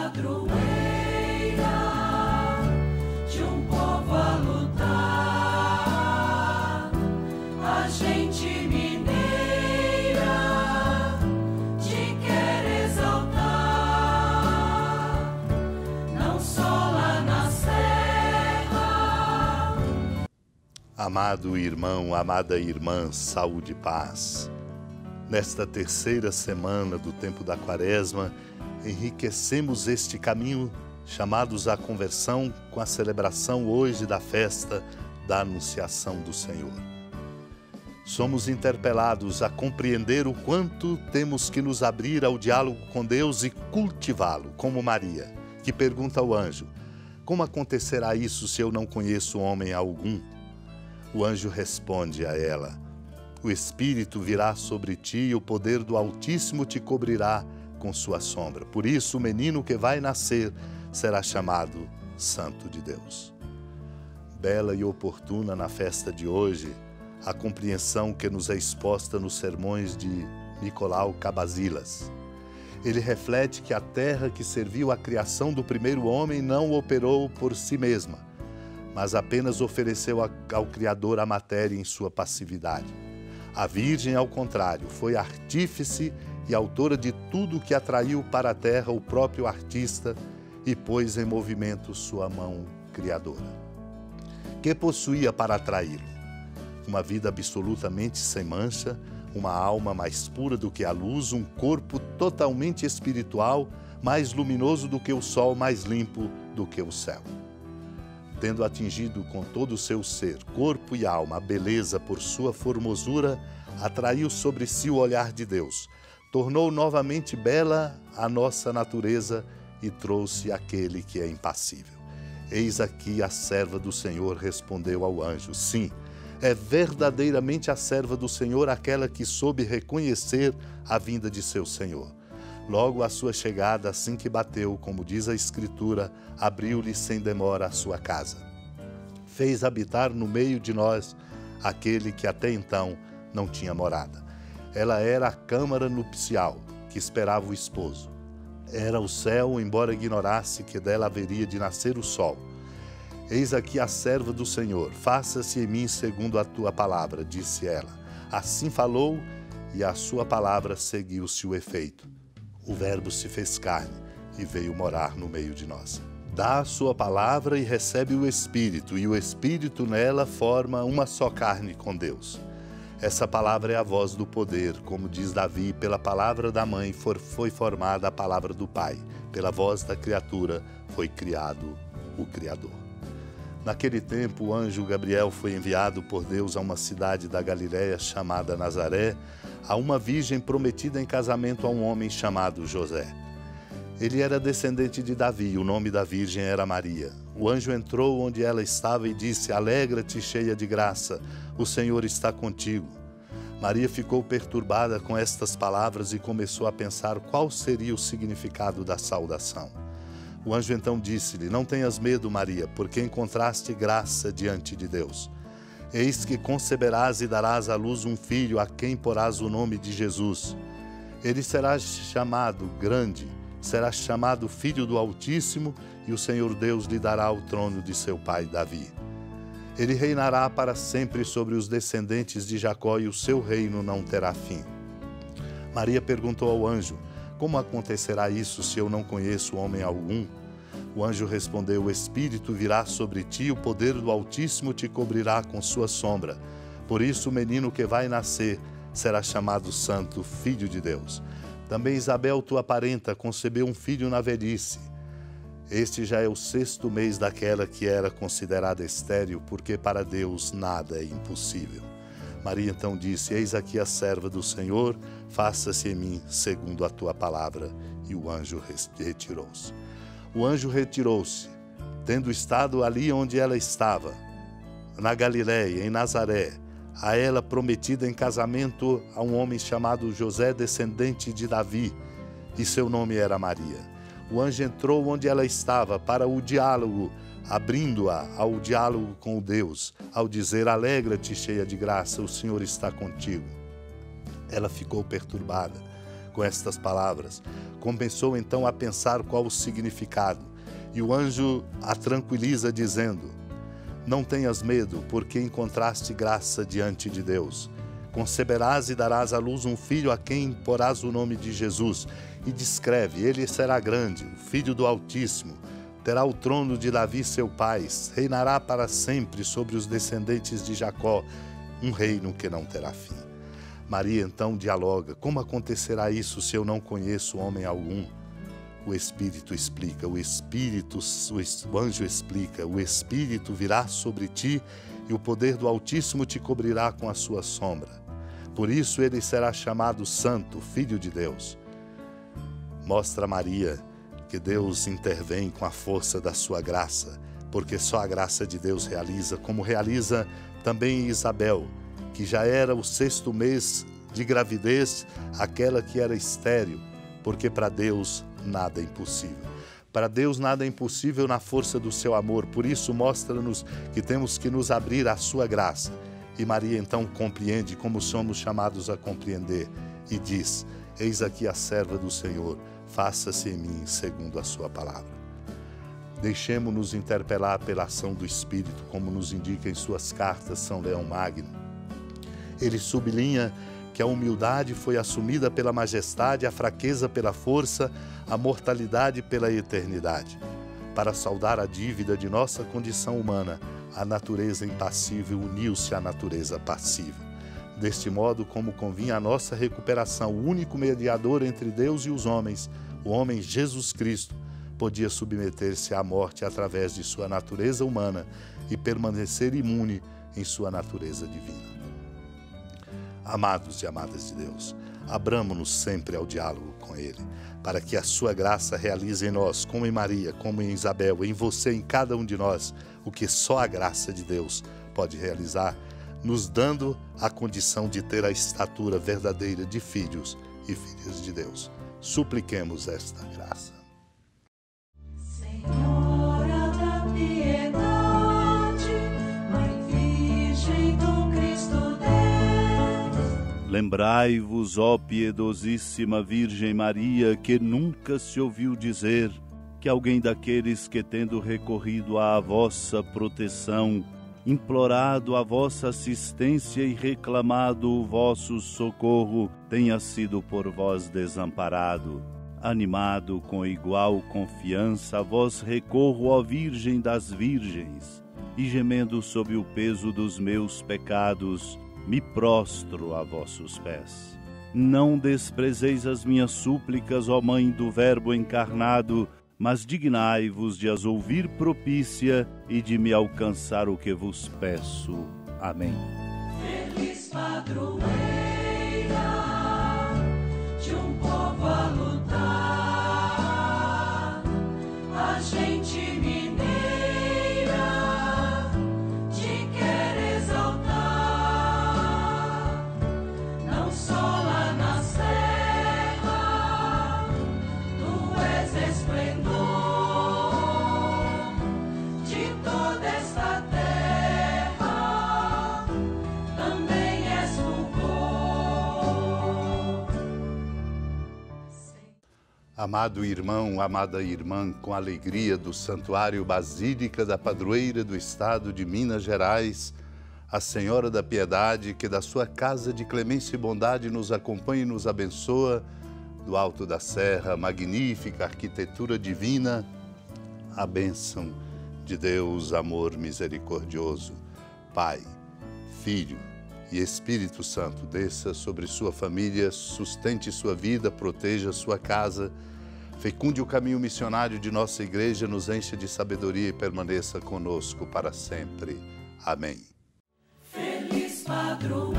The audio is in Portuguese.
padroeira de um povo a lutar, a gente mineira te quer exaltar, não só lá na serra. Amado irmão, amada irmã, saúde e paz. Nesta terceira semana do tempo da Quaresma, enriquecemos este caminho chamados à conversão com a celebração hoje da festa da Anunciação do Senhor. Somos interpelados a compreender o quanto temos que nos abrir ao diálogo com Deus e cultivá-lo, como Maria, que pergunta ao anjo: como acontecerá isso se eu não conheço homem algum? O anjo responde a ela: o Espírito virá sobre ti e o poder do Altíssimo te cobrirá com sua sombra. Por isso, o menino que vai nascer será chamado Santo de Deus. Bela e oportuna na festa de hoje a compreensão que nos é exposta nos sermões de Nicolau Cabasilas. Ele reflete que a terra que serviu à criação do primeiro homem não operou por si mesma, mas apenas ofereceu ao Criador a matéria em sua passividade. A Virgem, ao contrário, foi artífice e autora de tudo que atraiu para a terra o próprio artista e pôs em movimento sua mão criadora. Que possuía para atraí-lo? Uma vida absolutamente sem mancha, uma alma mais pura do que a luz, um corpo totalmente espiritual, mais luminoso do que o sol, mais limpo do que o céu. Tendo atingido com todo o seu ser, corpo e alma, a beleza por sua formosura, atraiu sobre si o olhar de Deus, tornou novamente bela a nossa natureza e trouxe aquele que é impassível. Eis aqui a serva do Senhor, respondeu ao anjo. Sim, é verdadeiramente a serva do Senhor, aquela que soube reconhecer a vinda de seu Senhor. Logo à sua chegada, assim que bateu, como diz a Escritura, abriu-lhe sem demora a sua casa. Fez habitar no meio de nós aquele que até então não tinha morada. Ela era a câmara nupcial que esperava o esposo. Era o céu, embora ignorasse que dela haveria de nascer o sol. Eis aqui a serva do Senhor, faça-se em mim segundo a tua palavra, disse ela. Assim falou e a sua palavra seguiu-se o efeito. O Verbo se fez carne e veio morar no meio de nós. Dá a sua palavra e recebe o Espírito, e o Espírito nela forma uma só carne com Deus. Essa palavra é a voz do poder, como diz Davi, pela palavra da mãe foi formada a palavra do Pai, pela voz da criatura foi criado o Criador. Naquele tempo, o anjo Gabriel foi enviado por Deus a uma cidade da Galiléia chamada Nazaré, a uma virgem prometida em casamento a um homem chamado José. Ele era descendente de Davi, o nome da virgem era Maria. O anjo entrou onde ela estava e disse: alegra-te, cheia de graça, o Senhor está contigo. Maria ficou perturbada com estas palavras e começou a pensar qual seria o significado da saudação. O anjo então disse-lhe: não tenhas medo, Maria, porque encontraste graça diante de Deus. Eis que conceberás e darás à luz um filho, a quem porás o nome de Jesus. Ele será chamado grande, será chamado Filho do Altíssimo, e o Senhor Deus lhe dará o trono de seu pai Davi. Ele reinará para sempre sobre os descendentes de Jacó, e o seu reino não terá fim. Maria perguntou ao anjo: como acontecerá isso se eu não conheço homem algum? O anjo respondeu: o Espírito virá sobre ti, o poder do Altíssimo te cobrirá com sua sombra. Por isso o menino que vai nascer será chamado Santo, Filho de Deus. Também Isabel, tua parenta, concebeu um filho na velhice. Este já é o 6º mês daquela que era considerada estéril, porque para Deus nada é impossível. Maria então disse: eis aqui a serva do Senhor, faça-se em mim segundo a tua palavra. E o anjo retirou-se. O anjo retirou-se, tendo estado ali onde ela estava, na Galiléia, em Nazaré, a ela prometida em casamento a um homem chamado José, descendente de Davi, e seu nome era Maria. O anjo entrou onde ela estava para o diálogo, abrindo-a ao diálogo com o Deus, ao dizer: alegra-te, cheia de graça, o Senhor está contigo. Ela ficou perturbada com estas palavras. Começou então a pensar qual o significado. E o anjo a tranquiliza dizendo: não tenhas medo, porque encontraste graça diante de Deus. Conceberás e darás à luz um filho, a quem porás o nome de Jesus. E descreve: ele será grande, o Filho do Altíssimo. Terá o trono de Davi seu pai, reinará para sempre sobre os descendentes de Jacó, um reino que não terá fim. Maria então dialoga: como acontecerá isso se eu não conheço homem algum? O Espírito explica, o anjo explica: o Espírito virá sobre ti e o poder do Altíssimo te cobrirá com a sua sombra. Por isso ele será chamado Santo, Filho de Deus. Mostra a Maria que Deus intervém com a força da sua graça, porque só a graça de Deus realiza, como realiza também Isabel, que já era o 6º mês de gravidez, aquela que era estéril, porque para Deus nada é impossível. Para Deus nada é impossível na força do seu amor, por isso mostra-nos que temos que nos abrir à sua graça. E Maria então compreende como somos chamados a compreender e diz: eis aqui a serva do Senhor, faça-se em mim segundo a sua palavra. Deixemo-nos interpelar pela ação do Espírito, como nos indica em suas cartas São Leão Magno. Ele sublinha que a humildade foi assumida pela majestade, a fraqueza pela força, a mortalidade pela eternidade. Para saldar a dívida de nossa condição humana, a natureza impassível uniu-se à natureza passível. Deste modo, como convinha a nossa recuperação, o único mediador entre Deus e os homens, o homem Jesus Cristo, podia submeter-se à morte através de sua natureza humana e permanecer imune em sua natureza divina. Amados e amadas de Deus, abramo-nos sempre ao diálogo com Ele, para que a sua graça realize em nós, como em Maria, como em Isabel, em você, em cada um de nós, o que só a graça de Deus pode realizar, nos dando a condição de ter a estatura verdadeira de filhos e filhas de Deus. Supliquemos esta graça. Senhora da piedade, Mãe Virgem do Cristo Deus. Lembrai-vos, ó piedosíssima Virgem Maria, que nunca se ouviu dizer que alguém daqueles que, tendo recorrido à vossa proteção, implorado a vossa assistência e reclamado o vosso socorro, tenha sido por vós desamparado. Animado com igual confiança, a vós recorro, ó Virgem das Virgens, e gemendo sob o peso dos meus pecados, me prostro a vossos pés. Não desprezeis as minhas súplicas, ó Mãe do Verbo encarnado, mas dignai-vos de as ouvir propícia e de me alcançar o que vos peço. Amém. Feliz padroeira de um povo a lutar, a gente mineira te quer exaltar, não só lá na serra, tu és esplendor de toda esta terra, também és fulgor. Amado irmão, amada irmã, com alegria do Santuário Basílica da Padroeira do Estado de Minas Gerais, a Senhora da Piedade, que da sua casa de clemência e bondade nos acompanha e nos abençoa, do alto da serra, magnífica arquitetura divina, a bênção de Deus, amor misericordioso, Pai, Filho e Espírito Santo, desça sobre sua família, sustente sua vida, proteja sua casa, fecunde o caminho missionário de nossa igreja, nos encha de sabedoria e permaneça conosco para sempre. Amém. Feliz padroeira